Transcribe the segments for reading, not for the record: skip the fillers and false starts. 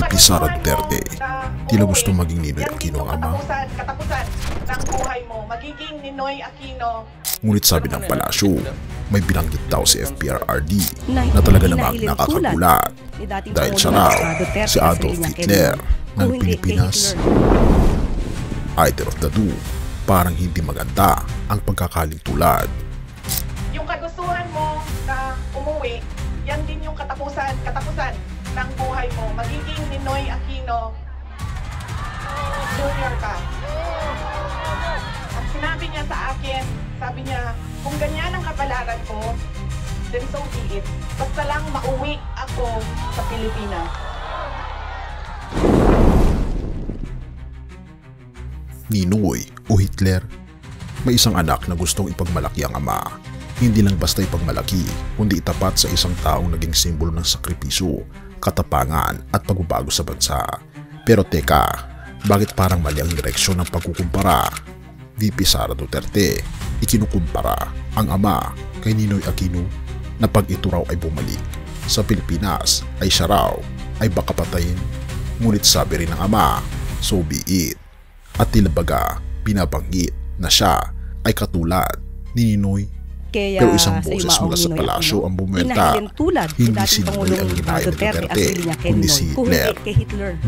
VP Sara Duterte, tila gusto maging Ninoy Aquino ang ama. Katapusan ng buhay mo, magiging Ninoy Aquino. Ngunit sabi ng palasyo, may binanggit daw si FPRRD na talaga namang nakakagulat dahil siya raw si Adolf Hitler ng Pilipinas. Either of the two, parang hindi maganda ang pagkakalintulad. Yung kagustuhan mo na umuwi, yan din yung katapusan ng buhay mo. Magiging Ninoy Aquino Junior ka. At sinabi niya sa akin, sabi niya, kung ganyan ang kapalaran ko, then so be it. Basta lang mauwi ako sa Pilipinas. Ninoy o Hitler, may isang anak na gustong ipagmalaki ang ama. Hindi lang basta ipagmalaki, kundi itapat sa isang taong naging simbolo ng sakripisyo, katapangan at pagbabago sa bansa. Pero teka, bakit parang mali ang direksyon ng pagkukumpara? VP Sara Duterte, ikinukumpara ang ama kay Ninoy Aquino na pag ito raw ay bumalik sa Pilipinas ay siya raw ay baka patayin. Ngunit sabi rin ng ama, so be it. At tila baga binabanggit na siya ay katulad ni Ninoy. Pero isang boses mula sa palasyo ang bumenta, hindi si Ninoy ang ginaya ni Duterte, kundi si Hitler.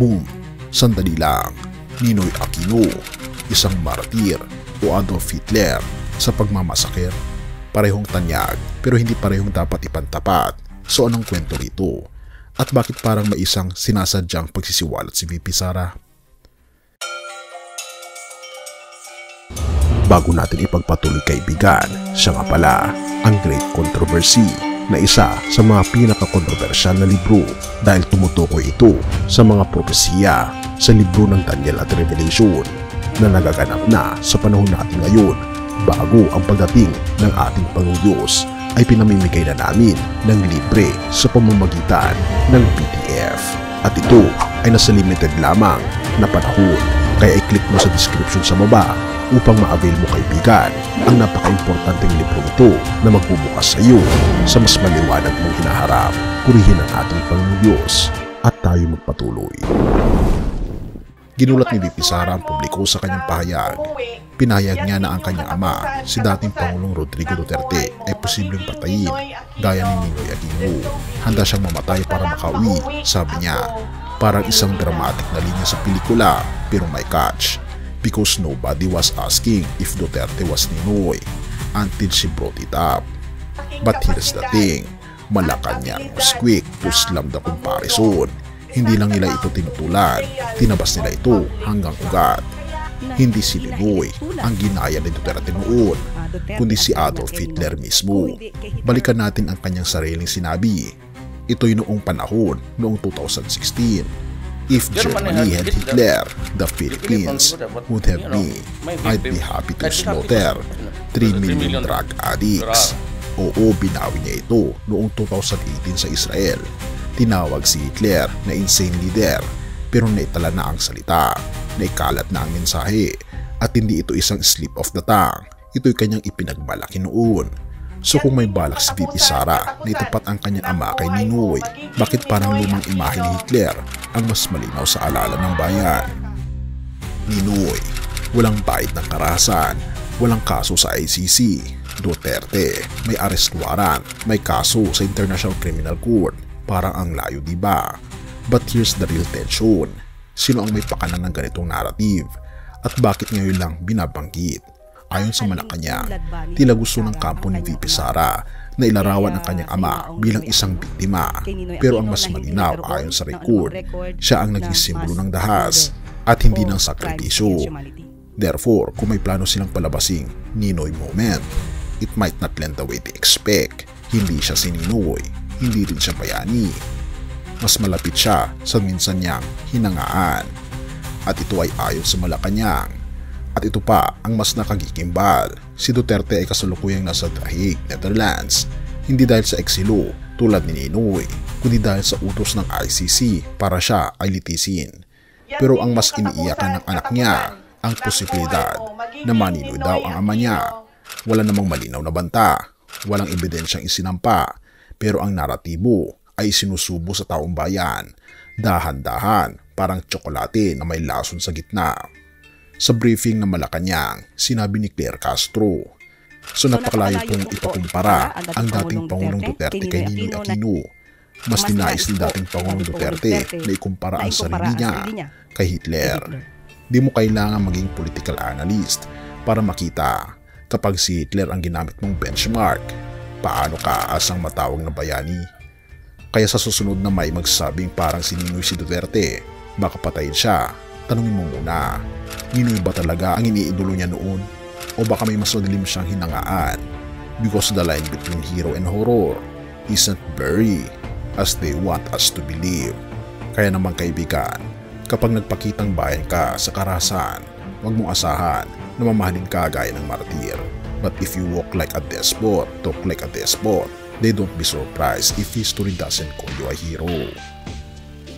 Boom! Sandali lang, Ninoy Aquino, isang martir o Adolf Hitler sa pagmamasakir. Parehong tanyag pero hindi parehong dapat ipantapat. So anong kwento rito? At bakit parang may isang sinasadyang pagsisiwalat si VP Sara? Bago natin ipagpatuloy kaibigan, siya nga pala ang Great Controversy na isa sa mga pinaka-kontrobersyal na libro dahil tumutukoy ito sa mga propesiya sa libro ng Daniel at Revelation na nagaganap na sa panahon natin ngayon bago ang pagdating ng ating Panginoong Diyos ay pinamimigay na namin ng libre sa pamamagitan ng PDF. At ito ay nasa limited lamang na panahon kaya i-click mo sa description sa baba upang ma-avail mo kaibigan ang napaka-importanteng libro ito na magbubukas sa iyo sa mas maliwanag mong hinaharap. Purihin ang ating Panginoong Diyos at tayo magpatuloy. Ginulat ni VP Sara ang publiko sa kanyang pahayag. Pinahayag niya na ang kanyang ama, si dating Pangulong Rodrigo Duterte, ay posibleng patayin gaya ni Ninoy Aquino. Handa siyang mamatay para makauwi, sabi niya. Parang isang dramatic na linya sa pelikula pero may catch. Because nobody was asking if Duterte was Ninoy until she brought it up. But here's the thing, Malacanang was quick to slam the comparison. Hindi lang nila ito tinutulan, tinabas nila ito hanggang ugat. Hindi si Ninoy ang ginaya ni Duterte noon, kundi si Adolf Hitler mismo. Balikan natin ang kanyang sariling sinabi. Ito'y noong panahon, noong 2016. If Germany had Hitler, the Philippines would have me. I'd be happy to slaughter 3 million drug addicts. Oo, binawi niya ito noong 2018 sa Israel. Tinawag si Hitler na insane leader pero naitala na ang salita, naikalat na ang mensahe at hindi ito isang slip of the tongue. Ito'y kanyang ipinagmalaki noon. So kung may balak si VP Sara na itapat ang kanyang ama kay Ninoy, bakit parang lumang imahe ni Hitler ang mas malinaw sa alala ng bayan? Ninoy, walang bayad ng karahasan, walang kaso sa ICC. Duterte, may arrest warrant, may kaso sa International Criminal Court. Parang ang layo, diba? But here's the real tension. Sino ang may pakanan ng ganitong narrative? At bakit ngayon lang binabanggit? Ayon sa Malacanang, tila gusto ng kampo ni VP Sara na ilarawan ang kanyang ama bilang isang biktima. Pero ang mas malinaw ayon sa record, siya ang naging simbolo ng dahas at hindi ng sakripisyo. Therefore, kung may plano silang palabasing Ninoy moment, it might not land the way they expect. Hindi siya si Ninoy, hindi rin siya bayani. Mas malapit siya sa minsan niyang hinangaan. At ito ay ayon sa Malacanang. At ito pa ang mas nakagigimbal. Si Duterte ay kasalukuyang nasa The Hague, Netherlands. Hindi dahil sa eksilo tulad ni Ninoy, kundi dahil sa utos ng ICC para siya ay litisin. Pero ang mas iniiyakan ng anak niya, ang posibilidad na maninoy daw ang ama niya. Wala namang malinaw na banta, walang ebidensyang isinampa, pero ang naratibo ay sinusubo sa taong bayan dahan-dahan, parang tsokolate na may lason sa gitna. Sa briefing ng Malacanang, sinabi ni Claire Castro, "So napakalayo pong ipakumpara ang dating Pangulong Duterte kay Ninoy Aquino. Mas ninais ng dating Pangulong Duterte na ikumpara ang sarili niya kay Hitler. Di mo kailangan maging political analyst para makita kapag si Hitler ang ginamit mong benchmark, paano ka asang matawag na bayani? Kaya sa susunod na may magsasabing parang si Ninoy si Duterte, baka patayin siya, tanungin mo muna, Ninoy ba talaga ang iniidolo niya noon? O baka may mas madilim siyang hinangaan? Because the line between hero and horror isn't blurry as they want us to believe." Kaya naman kaibigan, kapag nagpakitang bayan ka sa karahasan, huwag mong asahan na mamahalin ka gaya ng martir. But if you walk like a despot, talk like a despot, they don't be surprised if history doesn't call you a hero.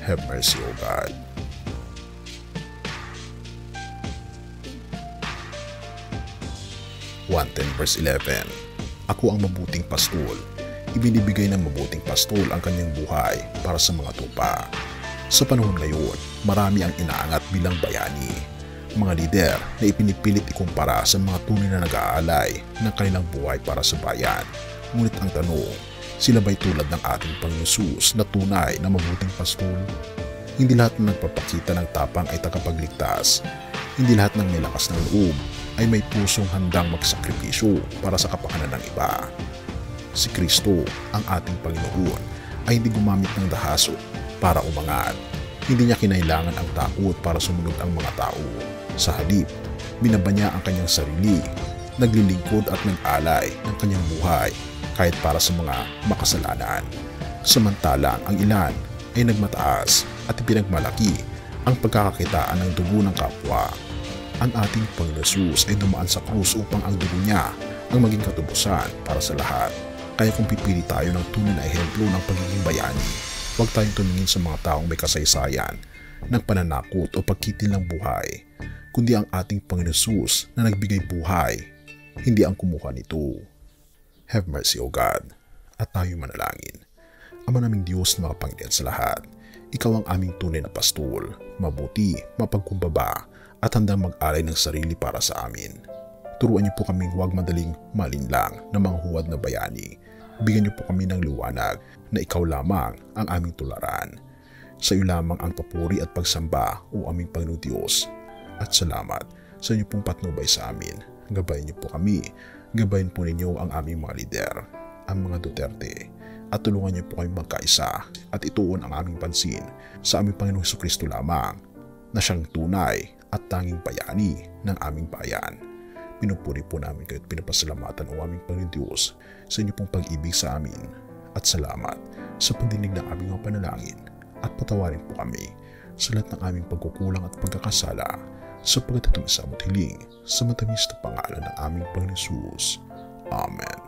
Have mercy, O God. Juan 10:11. Ako ang mabuting pastol. Ibinibigay ng mabuting pastol ang kanyang buhay para sa mga tupa. Sa panahon ngayon, marami ang inaangat bilang bayani. Mga lider na ipinipilit ikumpara sa mga tunay na nag-aalay ng kanilang buhay para sa bayan. Ngunit ang tanong, sila ba'y tulad ng ating Panginoon Jesus na tunay na mabuting pastol? Hindi lahat ng nagpapakita ng tapang ay tagapagligtas. Hindi lahat ng may lakas ng loob ay may pusong handang magsakripisyo para sa kapakanan ng iba. Si Kristo, ang ating Panginoon, ay hindi gumamit ng dahaso para umangat. Hindi niya kinailangan ang takot para sumunod ang mga tao. Sa halip, binaba niya ang kanyang sarili, naglilingkod at nag-alay ng kanyang buhay kahit para sa mga makasalanan. Samantalang ang ilan ay nagmataas at ipinagmalaki ang pagkakakitaan ng dugo ng kapwa. Ang ating Panginoon Jesus ay dumaan sa krus upang ang dugo niya ang maging katubusan para sa lahat. Kaya kung pipili tayo ng tunay na ehemplo ng pagiging bayani, huwag tayong tumingin sa mga taong may kasaysayan ng pananakot o pagkitil ng buhay, kundi ang ating Panginoon Jesus na nagbigay buhay, hindi ang kumuha nito. Have mercy, O God, at tayo manalangin. Ama naming Diyos na makapangyarihan sa lahat, Ikaw ang aming tunay na pastol, mabuti, mapagkumbaba, at handang mag-alay ng sarili para sa amin. Turuan niyo po kaming huwag madaling malinlang na manghuwad na bayani. Bigyan niyo po kami ng liwanag na Ikaw lamang ang aming tularan. Sa iyo lamang ang papuri at pagsamba, o aming Panginoon Diyos. At salamat sa inyo pong patnubay sa amin. Gabayan niyo po kami. Gabayan po ninyo ang aming mga lider, ang mga Duterte. At tulungan niyo po kami magkaisa at ituon ang aming pansin sa aming Panginoong Jesucristo lamang na siyang tunay at tanging bayani ng aming bayan. Pinupuri po namin kayo at pinapasalamatan o aming Panginoon Diyos sa inyo pong pag-ibig sa amin at salamat sa pagdinig ng aming mga panalangin at patawarin po kami sa lahat ng aming pagkukulang at pagkakasala sapagkat itong isa mo't hiling sa matamis na pangalan ng aming Panginoon Jesus. Amen.